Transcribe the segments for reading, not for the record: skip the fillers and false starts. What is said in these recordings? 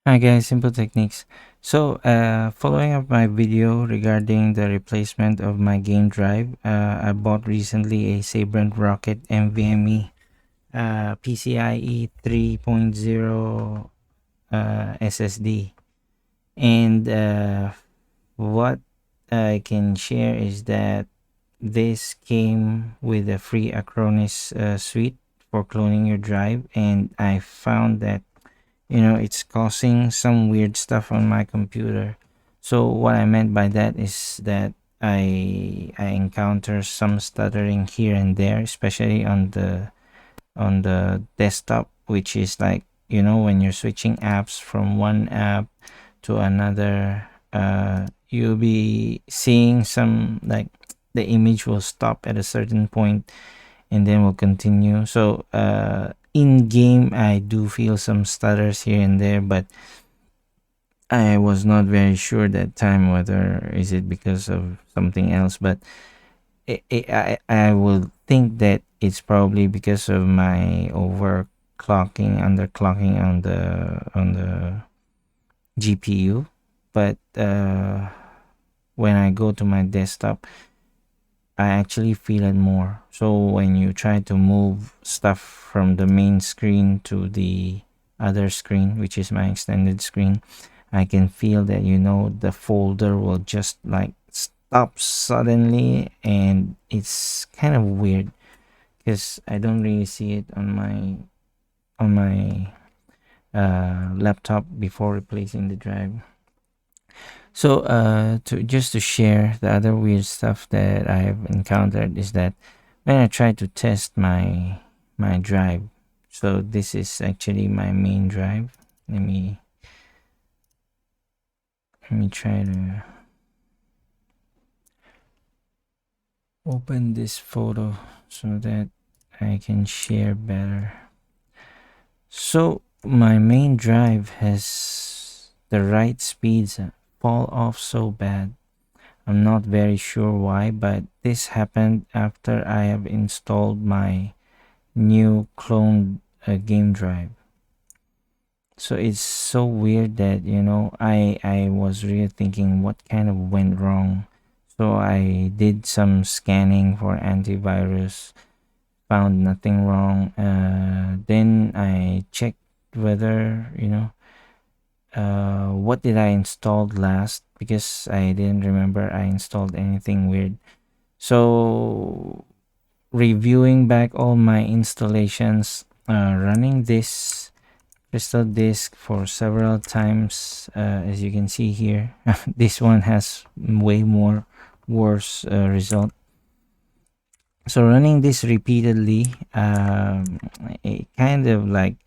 Hi guys, Simple Techniques. Following up my video regarding the replacement of my game drive, I bought recently a Sabrent Rocket NVMe PCIe 3.0 SSD, and what I can share is that this came with a free acronis suite for cloning your drive, and I found that it's causing some weird stuff on my computer. So what I meant by that is that I encounter some stuttering here and there, especially on the desktop, which is like when you're switching apps from one app to another, you'll be seeing some, like, the image will stop at a certain point and then we'll continue. So in game I do feel some stutters here and there, but I was not very sure that time whether is it because of something else. But I would think that it's probably because of my overclocking, underclocking on the GPU. But when I go to my desktop, I actually feel it more. So when you try to move stuff from the main screen to the other screen, which is my extended screen, I can feel that the folder will just like stop suddenly, and it's kind of weird because I don't really see it on my laptop before replacing the drive. So, to share the other weird stuff that I have encountered is that when I try to test my drive, so this is actually my main drive. Let me try to open this photo so that I can share better. So my main drive has the write speeds fall off so bad. I'm not very sure why, but this happened after I have installed my new cloned game drive. So it's so weird that I was really thinking what kind of went wrong. So I did some scanning for antivirus, found nothing wrong. Then I checked whether what did I installed last, because I didn't remember I installed anything weird. So reviewing back all my installations, running this crystal disk for several times, as you can see here. This one has way more worse result. So running this repeatedly, it kind of like,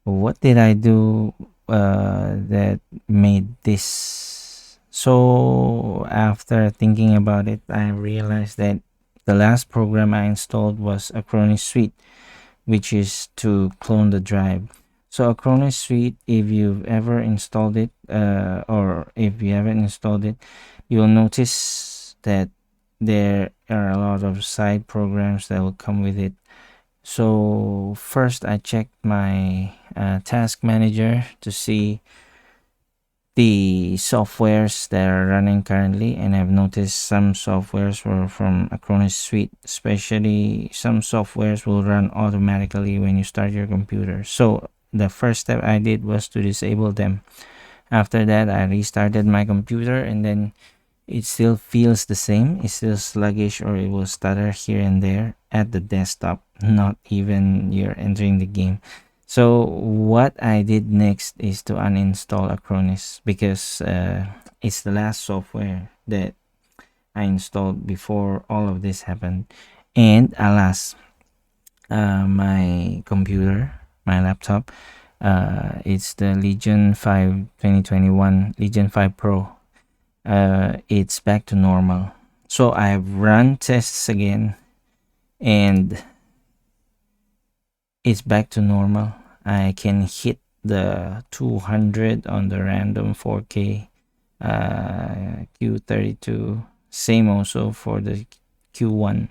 what did I do that made this? So after thinking about it, I realized that the last program I installed was acronis suite, which is to clone the drive. So acronis suite, if you've ever installed it, or if you haven't installed it, you'll notice that there are a lot of side programs that will come with it. So first I checked my task manager to see the softwares that are running currently, and I've noticed some softwares were from acronis suite. Especially some softwares will run automatically when you start your computer. So the first step I did was to disable them. After that, I restarted my computer, and then it still feels the same. It's still sluggish, or it will stutter here and there at the desktop, not even you're entering the game. So what I did next is to uninstall Acronis, because it's the last software that I installed before all of this happened. And alas, my computer, my laptop, it's the Legion 5 2021, Legion 5 Pro. It's back to normal. So I've run tests again, and it's back to normal. I can hit the 200 on the random 4K Q32. Same also for the Q1.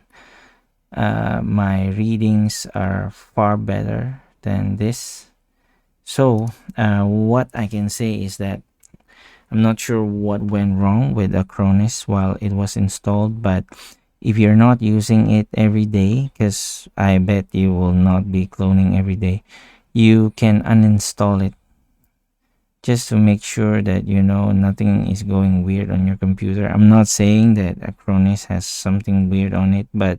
My readings are far better than this. So, what I can say is that I'm not sure what went wrong with acronis while it was installed, but if you're not using it every day, because I bet you will not be cloning every day, you can uninstall it just to make sure that you know nothing is going weird on your computer. I'm not saying that acronis has something weird on it, but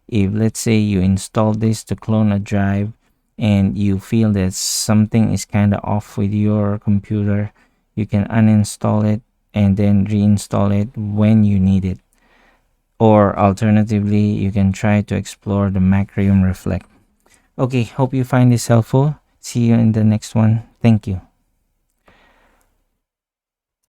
if let's say you install this to clone a drive and you feel that something is kind of off with your computer, you can uninstall it and then reinstall it when you need it. Or alternatively, you can try to explore the Macrium Reflect. Okay, hope you find this helpful. See you in the next one. Thank you.